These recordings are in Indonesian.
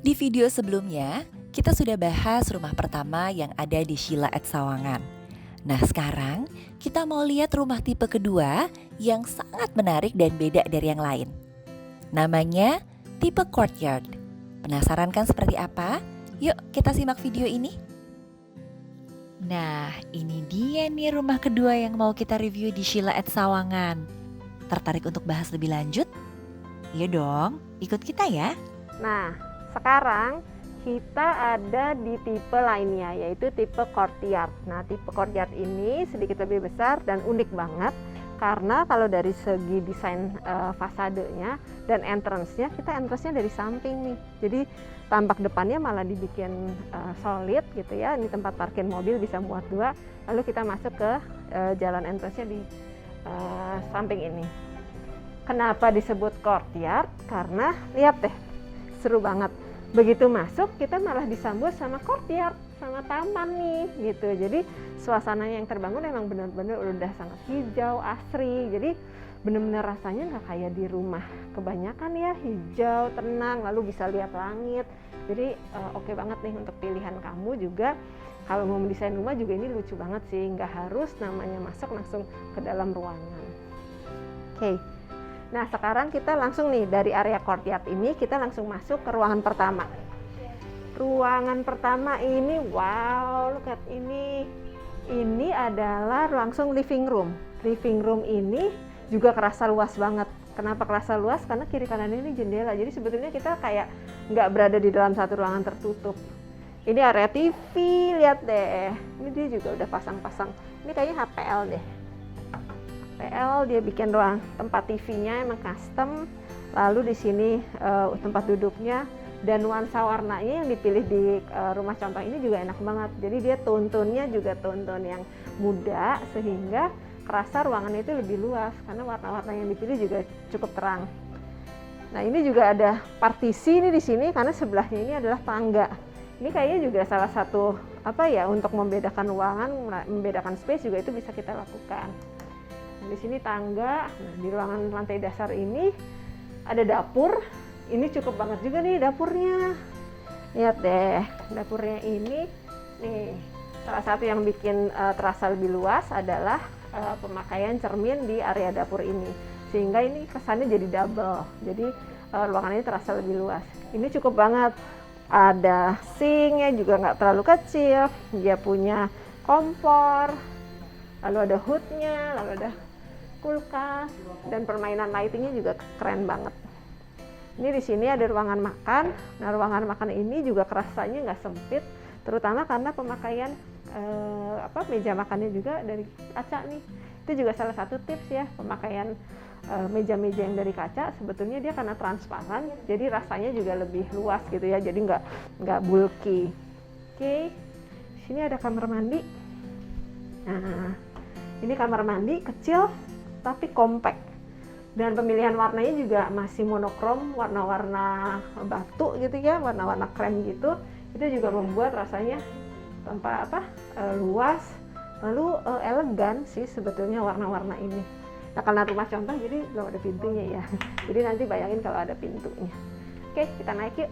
Di video sebelumnya, kita sudah bahas rumah pertama yang ada di Sheila at Sawangan. Nah sekarang, kita mau lihat rumah tipe kedua yang sangat menarik dan beda dari yang lain. Namanya tipe courtyard. Penasaran kan seperti apa? Yuk kita simak video ini. Nah ini dia nih rumah kedua yang mau kita review di Sheila at Sawangan. Tertarik untuk bahas lebih lanjut? Iya dong, ikut kita ya. Nah, sekarang kita ada di tipe lainnya, yaitu tipe courtyard. Nah, tipe courtyard ini sedikit lebih besar dan unik banget karena kalau dari segi desain fasadenya dan entrance-nya, kita entrance-nya dari samping nih. Jadi tampak depannya malah dibikin solid gitu ya. Ini tempat parkir mobil bisa muat 2. Lalu kita masuk ke jalan entrance-nya di samping ini. Kenapa disebut courtyard? Karena lihat deh, seru banget. Begitu masuk kita malah disambut sama courtyard, sama taman nih gitu. Jadi suasananya yang terbangun emang benar-benar udah sangat hijau, asri. Jadi benar-benar rasanya nggak kayak di rumah. Kebanyakan ya hijau, tenang, lalu bisa lihat langit. Jadi oke banget nih untuk pilihan kamu juga. Kalau mau mendesain rumah juga ini lucu banget sih. Nggak harus namanya masuk langsung ke dalam ruangan. Oke. Nah sekarang kita langsung nih dari area courtyard ini kita langsung masuk ke ruangan pertama. Ruangan pertama ini wow, look at ini. Ini adalah langsung living room. Living room ini juga kerasa luas banget. Kenapa kerasa luas? Karena kiri kanan ini jendela. Jadi sebetulnya kita kayak nggak berada di dalam satu ruangan tertutup. Ini area TV, lihat deh. Ini dia juga udah pasang-pasang. Ini kayaknya HPL deh. PL dia bikin ruang tempat TV-nya emang custom, lalu di sini tempat duduknya dan nuansa warnanya yang dipilih di rumah contoh ini juga enak banget. Jadi dia tone-nya juga tone yang muda sehingga kerasa ruangannya itu lebih luas karena warna-warna yang dipilih juga cukup terang. Nah ini juga ada partisi ini di sini karena sebelahnya ini adalah tangga. Ini kayaknya juga salah satu apa ya untuk membedakan ruangan, membedakan space juga itu bisa kita lakukan. Di sini tangga. Nah, di ruangan lantai dasar ini ada dapur. Ini cukup banget juga nih dapurnya. Lihat deh, dapurnya ini nih salah satu yang bikin terasa lebih luas adalah pemakaian cermin di area dapur ini. Sehingga ini kesannya jadi double. Jadi ruangan ini terasa lebih luas. Ini cukup banget. Ada sinknya juga nggak terlalu kecil. Dia punya kompor. Lalu ada hoodnya, lalu ada kulkas dan permainan lightingnya juga keren banget. Ini di sini ada ruangan makan. Nah ruangan makan ini juga kerasanya nggak sempit, terutama karena pemakaian meja makannya juga dari kaca nih. Itu juga salah satu tips ya pemakaian meja-meja yang dari kaca. Sebetulnya dia karena transparan, jadi rasanya juga lebih luas gitu ya. Jadi nggak bulky. Oke, di sini ada kamar mandi. Nah ini kamar mandi kecil tapi compact dan pemilihan warnanya juga masih monokrom, warna-warna batu gitu ya, warna-warna krem gitu. Itu juga membuat rasanya luas, lalu elegan sih sebetulnya warna-warna ini. Nah karena rumah contoh jadi belum ada pintunya ya, jadi nanti bayangin kalau ada pintunya. Oke kita naik yuk.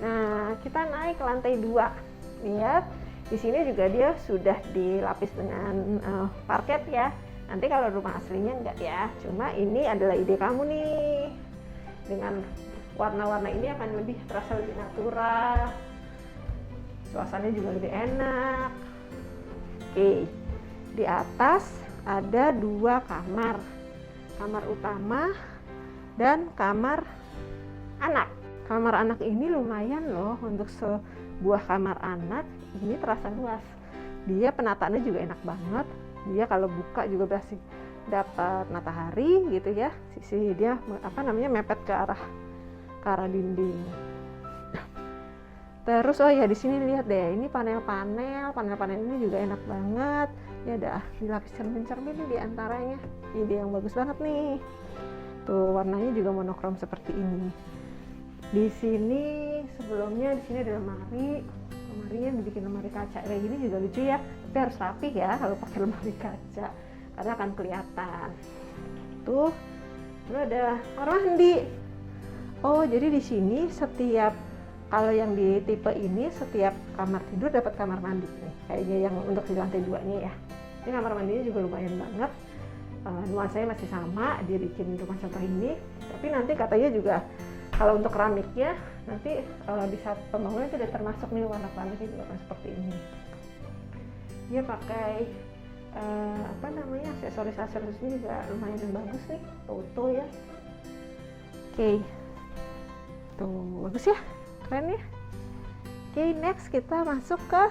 Nah kita naik ke lantai 2. Lihat di sini juga dia sudah dilapis dengan parket ya. Nanti kalau rumah aslinya enggak ya. Cuma ini adalah ide kamu nih. Dengan warna-warna ini akan terasa lebih natural. Suasananya juga lebih enak. Oke. Di atas ada 2 kamar. Kamar utama dan kamar anak. Kamar anak ini lumayan loh untuk sebuah kamar anak. Ini terasa luas. Dia penataannya juga enak banget. Dia kalau buka juga masih dapat matahari gitu ya. Sisi dia mepet ke arah dinding. Terus oh ya di sini lihat deh, ini panel-panel ini juga enak banget. Ini ada dilapis cermin-cermin di antaranya. Ide yang bagus banget nih. Tuh warnanya juga monokrom seperti ini. Di sini sebelumnya di sini ada lemari. Lemarinya dibikin lemari kaca kayak gini juga lucu ya, tapi harus rapih ya kalau pakai lemari kaca karena akan kelihatan. Tuh, lalu ada kamar mandi. Oh, jadi di sini setiap, kalau yang di tipe ini setiap kamar tidur dapat kamar mandi nih, kayaknya yang untuk di lantai 2-nya ya. Ini kamar mandinya juga lumayan banget. Nuansanya masih sama, dia bikin rumah contoh ini. Tapi nanti katanya juga kalau untuk keramiknya nanti di saat pembangunan itu udah termasuk nih warna keramiknya juga akan seperti ini. Dia pakai aksesoris-aksesorisnya juga lumayan bagus nih, Toto ya. Oke. Tuh, bagus ya, keren ya. Oke, next kita masuk ke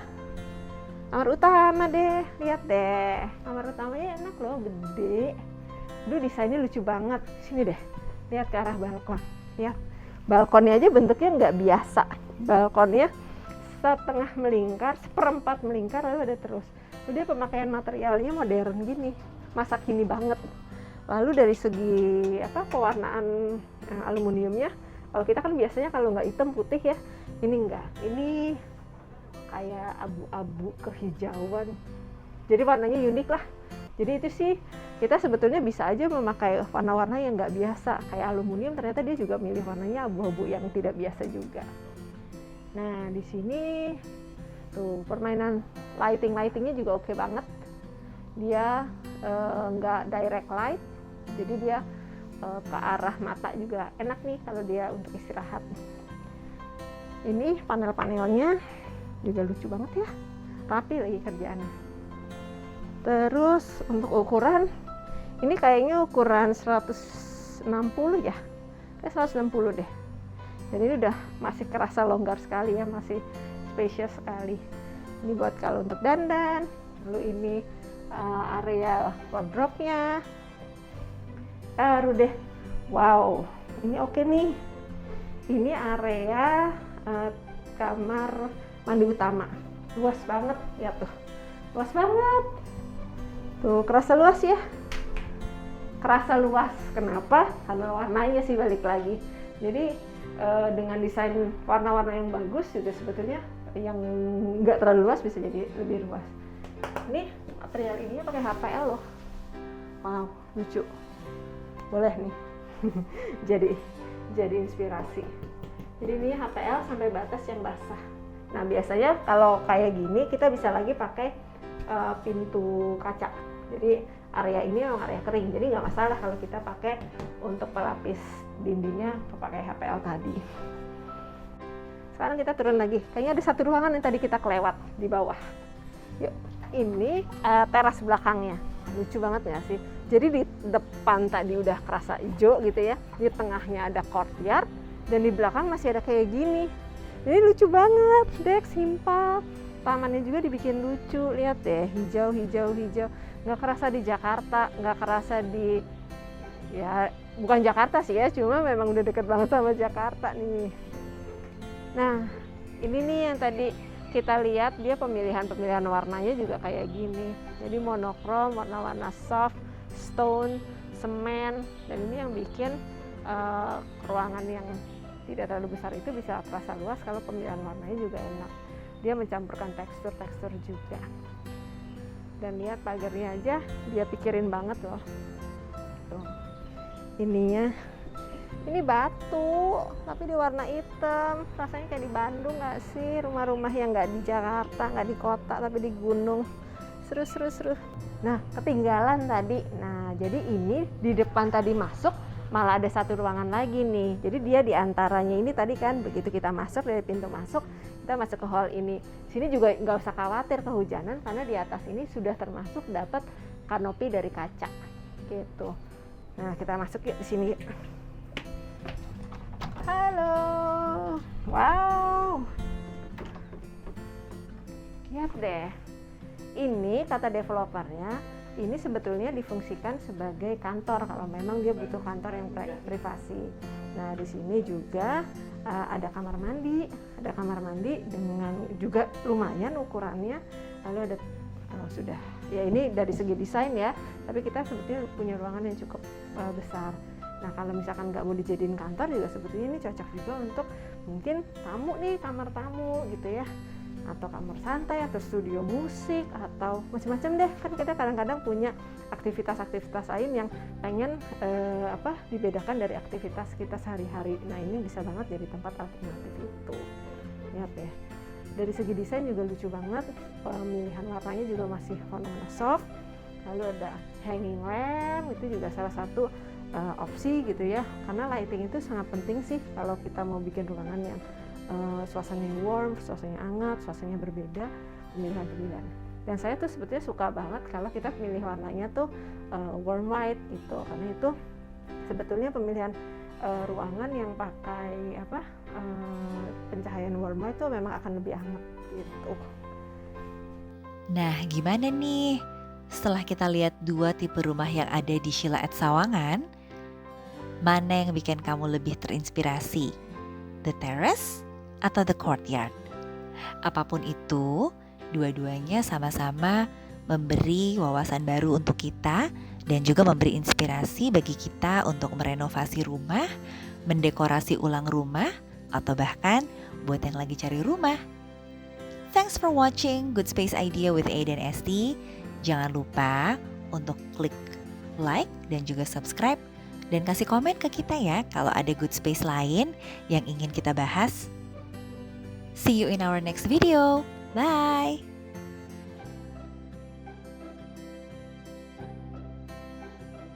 kamar utama deh. Lihat deh, kamar utamanya enak loh, gede. Aduh, desainnya lucu banget. Sini deh, lihat ke arah balkon. Lihat, balkonnya aja bentuknya nggak biasa. Balkonnya setengah melingkar, seperempat melingkar, lalu ada terus. Udah pemakaian materialnya modern gini, masa kini banget. Lalu dari segi pewarnaan aluminiumnya, kalau kita kan biasanya kalau nggak hitam putih ya, ini enggak. Ini kayak abu-abu kehijauan. Jadi warnanya unik lah. Jadi itu sih kita sebetulnya bisa aja memakai warna-warna yang nggak biasa. Kayak aluminium ternyata dia juga milih warnanya abu-abu yang tidak biasa juga. Nah di sini tuh permainan lightingnya juga oke banget. Dia nggak direct light, jadi dia ke arah mata juga enak nih kalau dia untuk istirahat. Ini panel-panelnya juga lucu banget ya, rapi lagi kerjaannya. Terus untuk ukuran, ini kayaknya ukuran 160 ya, kayak 160 deh. Dan ini udah masih kerasa longgar sekali ya, masih spacious sekali. Ini buat kalau untuk dandan. Lalu ini area wardrobe-nya. Deh, wow, ini oke nih. Ini area kamar mandi utama, luas banget ya tuh, luas banget. Tuh kerasa luas ya, kerasa luas. Kenapa? Karena warnanya sih balik lagi. Jadi dengan desain warna-warna yang bagus juga sebetulnya yang nggak terlalu luas bisa jadi lebih luas. Ini material ininya pakai HPL loh, wow, lucu. Boleh nih jadi inspirasi. Jadi ini HPL sampai batas yang basah. Nah biasanya kalau kayak gini kita bisa lagi pakai pintu kaca. Jadi area ini memang area kering, jadi nggak masalah kalau kita pakai untuk pelapis dindingnya pakai HPL tadi. Sekarang kita turun lagi. Kayaknya ada satu ruangan yang tadi kita kelewat di bawah. Yuk, ini teras belakangnya. Lucu banget nggak sih? Jadi di depan tadi udah kerasa hijau gitu ya, di tengahnya ada courtyard, dan di belakang masih ada kayak gini. Ini lucu banget, dek simpel. Tamannya juga dibikin lucu, lihat deh, hijau. Nggak kerasa di Jakarta, nggak kerasa di, ya bukan Jakarta sih ya, cuma memang udah deket banget sama Jakarta nih. Nah, ini nih yang tadi kita lihat, dia pemilihan warnanya juga kayak gini. Jadi monokrom, warna-warna soft, stone, semen, dan ini yang bikin ruangan yang tidak terlalu besar itu bisa terasa luas kalau pemilihan warnanya juga enak. Dia mencampurkan tekstur juga. Dan lihat pagarnya aja dia pikirin banget loh. Tuh. Ininya, ini batu tapi di warna hitam. Rasanya kayak di Bandung nggak sih? Rumah-rumah yang nggak di Jakarta, nggak di kota tapi di gunung. Seru. Nah, ketinggalan tadi. Nah, jadi ini di depan tadi masuk malah ada satu ruangan lagi nih. Jadi dia di antaranya ini tadi kan, begitu kita masuk dari pintu masuk, kita masuk ke hall ini. Sini juga nggak usah khawatir kehujanan karena di atas ini sudah termasuk dapat kanopi dari kaca. Gitu. Nah, kita masuk yuk di sini. Halo. Wow. Lihat deh. Ini kata developernya, ini sebetulnya difungsikan sebagai kantor kalau memang dia butuh kantor yang privasi. Nah, di sini juga ada kamar mandi dengan juga lumayan ukurannya. Lalu ada sudah ya, ini dari segi desain ya, tapi kita sebetulnya punya ruangan yang cukup besar. Nah, kalau misalkan nggak mau dijadiin kantor juga sebetulnya ini cocok juga untuk mungkin tamu nih, kamar tamu gitu ya. atau kamar santai atau studio musik atau macam-macam deh. Kan kita kadang-kadang punya aktivitas-aktivitas lain yang pengen dibedakan dari aktivitas kita sehari-hari. Nah, ini bisa banget jadi tempat alternatif itu. Lihat ya, dari segi desain juga lucu banget, pemilihan warnanya juga masih warna soft. Lalu ada hanging lamp, itu juga salah satu opsi gitu ya, karena lighting itu sangat penting sih kalau kita mau bikin ruangan yang suasananya warm, suasananya hangat, suasananya berbeda, pemilihan-pemilihan. Dan saya tuh sebetulnya suka banget kalau kita pilih warnanya tuh warm light gitu, karena itu sebetulnya pemilihan ruangan yang pakai pencahayaan warm light tuh memang akan lebih hangat gitu. Nah, gimana nih? Setelah kita lihat 2 tipe rumah yang ada di Sheila at Sawangan, mana yang bikin kamu lebih terinspirasi? The terrace atau the courtyard? Apapun itu, dua-duanya sama-sama memberi wawasan baru untuk kita dan juga memberi inspirasi bagi kita untuk merenovasi rumah, mendekorasi ulang rumah, atau bahkan buat yang lagi cari rumah. Thanks for watching Good Space Idea with A dan Esti. Jangan lupa untuk klik like dan juga subscribe dan kasih komen ke kita ya kalau ada good space lain yang ingin kita bahas. See you in our next video. Bye!